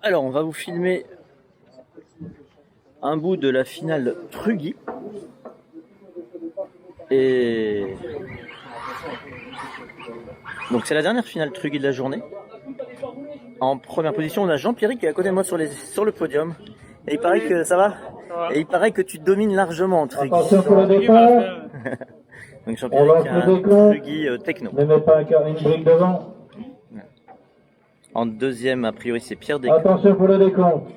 Alors, on va vous filmer un bout de la finale Truggy. Et donc c'est la dernière finale Truggy de la journée. En première position, on a Jean-Pierre qui est à côté de moi sur le podium. Et il paraît que ça va. Et il paraît que tu domines largement en Truggy. Attention pour le départ. Donc Jean-Pierre qui a un Truggy techno. Ne mets pas une brique devant. En deuxième, a priori, c'est Pierre Descamps. Attention pour le décompte.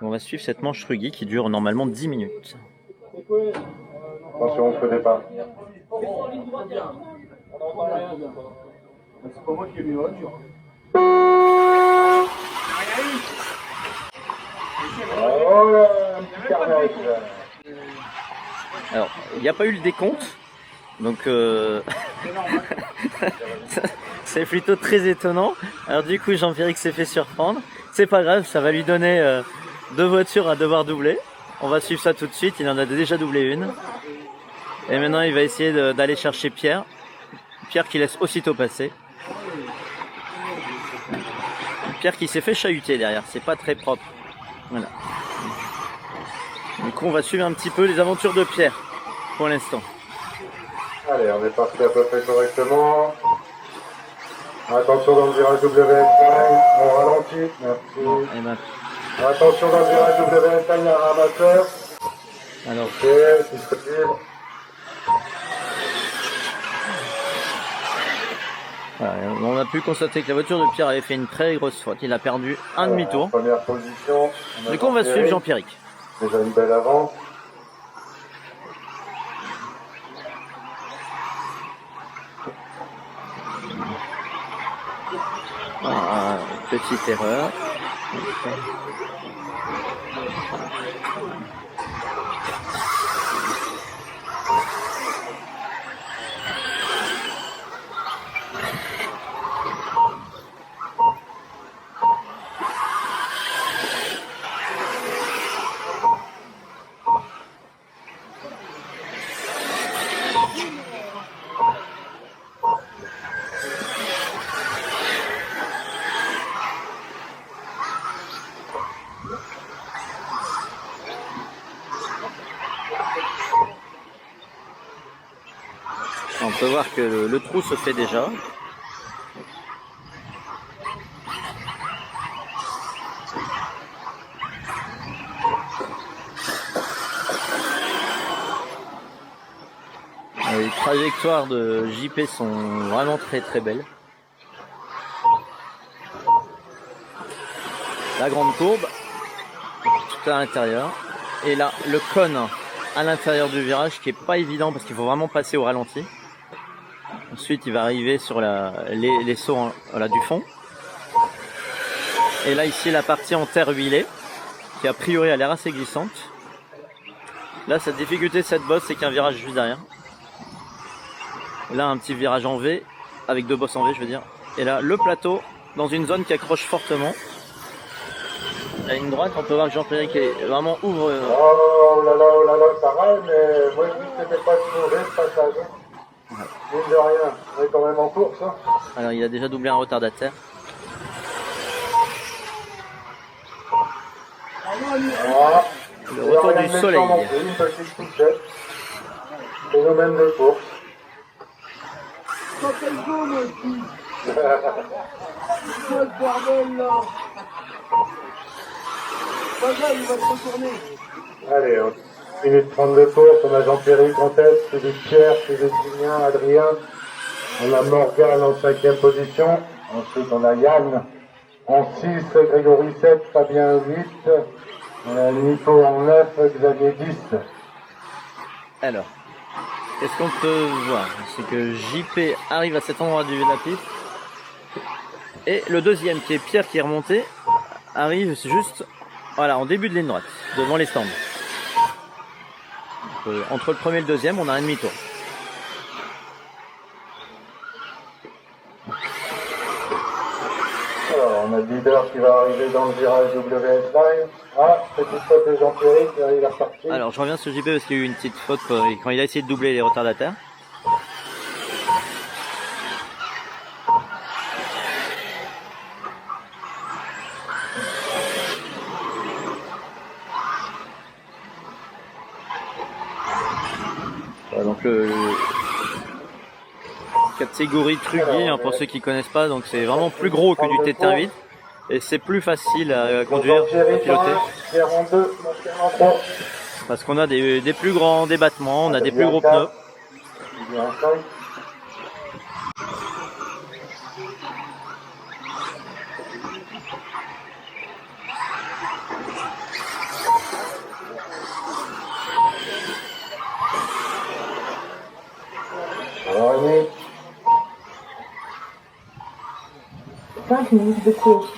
On va suivre cette manche Truggy qui dure normalement 10 minutes. Attention au départ. C'est pas moi qui ai mis la voiture. Oh là, un petit carnage. Alors, il n'y a pas eu le décompte. Donc, c'est plutôt très étonnant. Alors du coup, Jean-Pierre s'est fait surprendre. C'est pas grave, ça va lui donner 2 voitures à devoir doubler. On va suivre ça tout de suite. Il en a déjà doublé une. Et maintenant, il va essayer d'aller chercher Pierre. Pierre qui laisse aussitôt passer. Pierre qui s'est fait chahuter derrière. C'est pas très propre. Voilà. Du coup, on va suivre un petit peu les aventures de Pierre pour l'instant. Allez, on est parti à peu près correctement. Attention dans le virage WS5, on ralentit, merci. Et ben, Attention dans le virage WS5, il y a un ramasseur. alors, Ok, c'est possible. voilà, on a pu constater que la voiture de Pierre avait fait une très grosse faute. Il a perdu un demi-tour. Première position. Du coup, on va suivre Jean-Pierre. Déjà une belle avance. Ah, petite erreur. On peut voir que le trou se fait déjà. Les trajectoires de JP sont vraiment très très belles. La grande courbe, tout à l'intérieur. Et là, le cône à l'intérieur du virage qui est pas évident parce qu'il faut vraiment passer au ralenti. Ensuite, il va arriver sur les sauts voilà, du fond. Et là, ici, la partie en terre huilée, qui a priori a l'air assez glissante. Là, cette difficulté de cette bosse, c'est qu'il y a un virage juste derrière. Là, un petit virage en V, avec 2 bosses en V, je veux dire. Et là, le plateau, dans une zone qui accroche fortement. La ligne droite, on peut voir que Jean-Pierre vraiment ouvre. Oh là là, ça râle, mais moi je dis que c'était pas mauvais ce passage. Mine de rien, on est quand même en course. Hein. Alors, il a déjà doublé un retardataire. Voilà. Le retour du soleil. Une petite touchette. Phénomène de course. Quand elle go, moi aussi. C'est quoi ce bordel là? Pas grave, il va se retourner. Allez, 1 minute 30 de course, on a Jean-Pierre en tête, Philippe Pierre, Philippe Julien, Adrien. On a Morgane en 5e position. Ensuite, on a Yann en 6, Grégory 7, Fabien 8. On a Nico en 9, Xavier 10. Alors, qu'est-ce qu'on peut voir? C'est que JP arrive à cet endroit de la piste. Et le deuxième, qui est Pierre, qui est remonté, arrive juste voilà, en début de ligne droite, devant les stands. Donc, entre le premier et le deuxième, on a un demi-tour. Alors, on a le leader qui va arriver dans le virage WS Line. Ah, petite faute de Jean-Pierre qui arrive à repartir. Alors, je reviens sur JP parce qu'il y a eu une petite faute quand il a essayé de doubler les retardataires. Donc catégorie Trugy, hein, pour ceux qui connaissent pas, donc c'est vraiment plus gros que du T8 et c'est plus facile à conduire, à piloter. Parce qu'on a des plus grands débattements, on a des plus gros pneus. Alors, 5 minutes de course.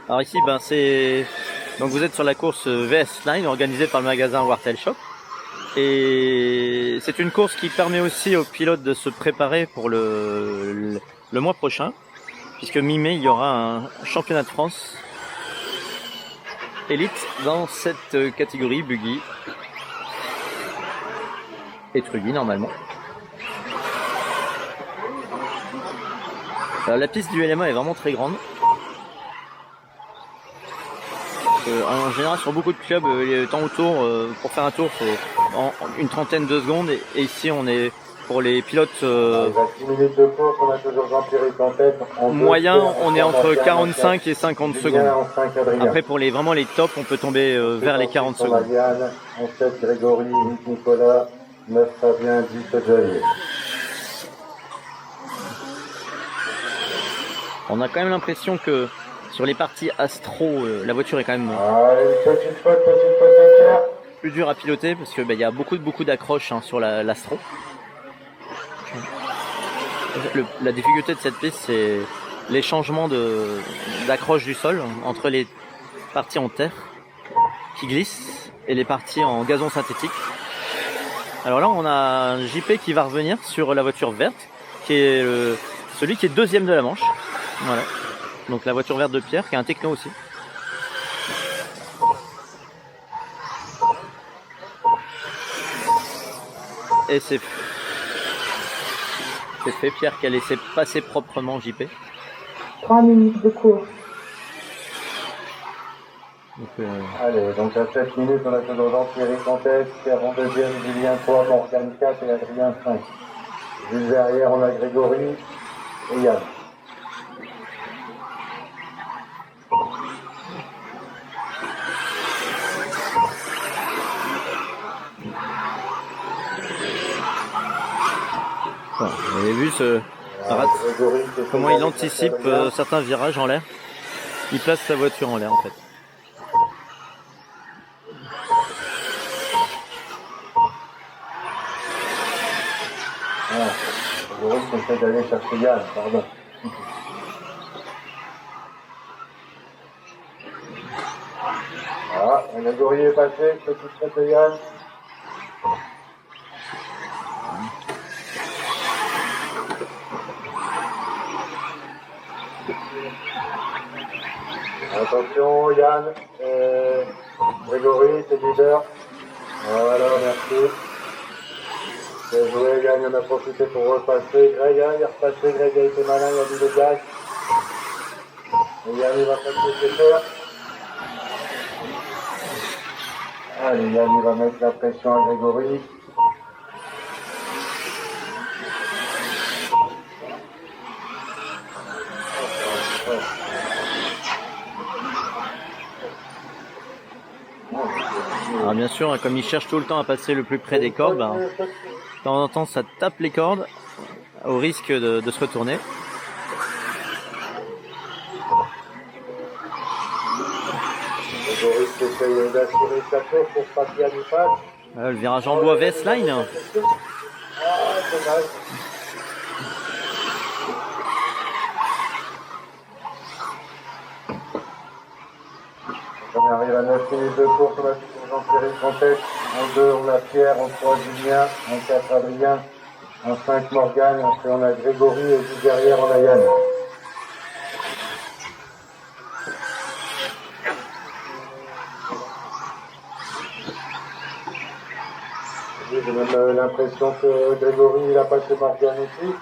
Alors ici, ben donc vous êtes sur la course VS Line organisée par le magasin Wartel Shop. Et c'est une course qui permet aussi aux pilotes de se préparer pour le mois prochain, puisque mi-mai il y aura un championnat de France élite dans cette catégorie buggy et Trugy normalement. Alors, la piste du LMA est vraiment très grande. En général sur beaucoup de clubs, les temps autour pour faire un tour c'est en une trentaine de secondes et ici on est pour les pilotes moyens, on est entre 45 et 50 secondes. Après pour vraiment les tops on peut tomber vers les 40 secondes. En 7 Grégory, 8 Nicolas, 9 Fabien, 10 Xavier. On a quand même l'impression que sur les parties Astro, la voiture est quand même Une petite faute de Pierre. plus dure à piloter parce que il y a beaucoup d'accroches sur l'Astro. La difficulté de cette piste, c'est les changements d'accroche du sol entre les parties en terre qui glissent et les parties en gazon synthétique. Alors là, on a un JP qui va revenir sur la voiture verte, qui est celui qui est deuxième de la manche. Voilà. Donc la voiture verte de Pierre, qui est un techno aussi. Et c'est fait, Pierre qui a laissé passer proprement JP. 3 minutes de course. Donc, Allez, donc à 7 minutes, on a toujours Jean-Pierre en tête, Pierre en deuxième, Julien 3, Morgane 4 et Adrien 5. Juste derrière, on a Grégory et Yann. vous avez vu comment il anticipe certains virages en l'air. Il place sa voiture en l'air en fait. Grégory essaie d'aller chercher Yann, pardon. Voilà, Grégory est passé, petit trait de Yann. Attention Yann, Grégory, c'est leader. Voilà, merci. Bien joué Yann, il en a profité pour repasser. Greg, il est repassé, Greg a été malin, il a mis le gaz. Et Yann, il va passer ses terres. Allez, Yann, il va mettre la pression à Grégory. Alors bien sûr, comme il cherche tout le temps à passer le plus près des cordes, de temps en temps ça tape les cordes au risque de se retourner. Grégory qui essaye d'assurer sa course pour pas qu'il y ait du passe. Le virage en bois VS Line. Ah, dommage. On arrive à 9 minutes de course, on a Jean-Pierre en tête. En 2, on a Pierre, en 3, Julien, en 4, Adrien, en 5, Morgane, après on a Grégory et juste derrière on a Yann. J'ai même l'impression que Grégory, il a passé Morgane aussi.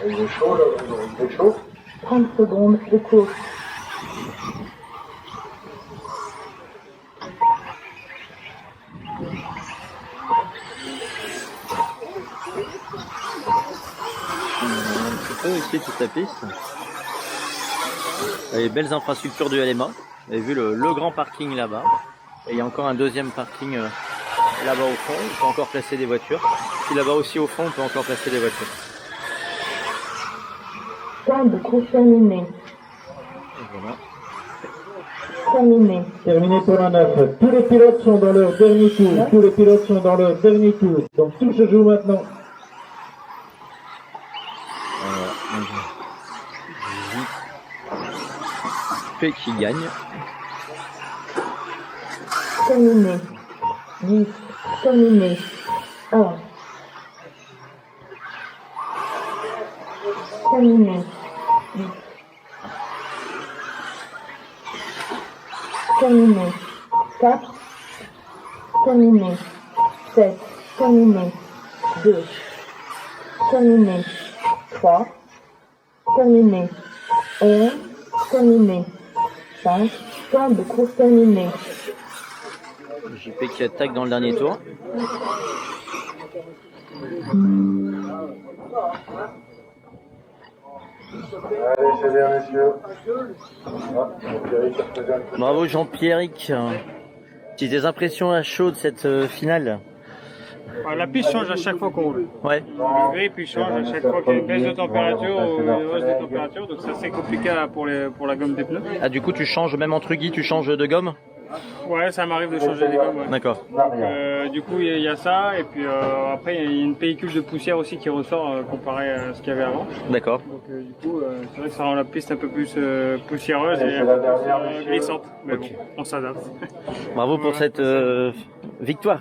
Et il est chaud, là, il est chaud. 30 secondes de course. Un petit peu ici toute la piste. Les belles infrastructures du LMA. Vous avez vu le grand parking là-bas. Et il y a encore un deuxième parking là-bas au fond. On peut encore placer des voitures. Puis là-bas aussi au fond, on peut encore placer des voitures. Temps de course terminé. Et voilà. Terminé. Terminé pour un 9. Tous les pilotes sont dans leur dernier tour. Tous les pilotes sont dans leur dernier tour. Donc tout se joue maintenant. P qui gagne. Terminé. 10. Terminé. 1. Terminé. 10. Terminé. 4. Terminé. 7. Terminé. 2. Terminé. 3. Terminé. 11. Terminé. 5. Temps de course terminé. JP qui attaque dans le dernier tour. Allez, c'est bien, messieurs. Ah, Jean-Pierre qui représente. Bravo Jean-Pierrick. Petites impressions à chaud de cette finale. La piste change à chaque fois qu'on roule. Ouais. Le degré puis change à chaque fois qu'il y a une baisse de température ou une hausse de température, donc c'est assez compliqué pour la gomme des pneus. Ah du coup tu changes même entre Guy, tu changes de gomme? Ouais, ça m'arrive de changer les gommes. Ouais. D'accord. Du coup, il y a ça, et puis après, il y a une pellicule de poussière aussi qui ressort comparé à ce qu'il y avait avant. D'accord. Donc, du coup, c'est vrai que ça rend la piste un peu plus poussiéreuse et c'est un la peu dernière, plus monsieur. glissante. Mais Ok. bon, on s'adapte. Bravo pour cette victoire.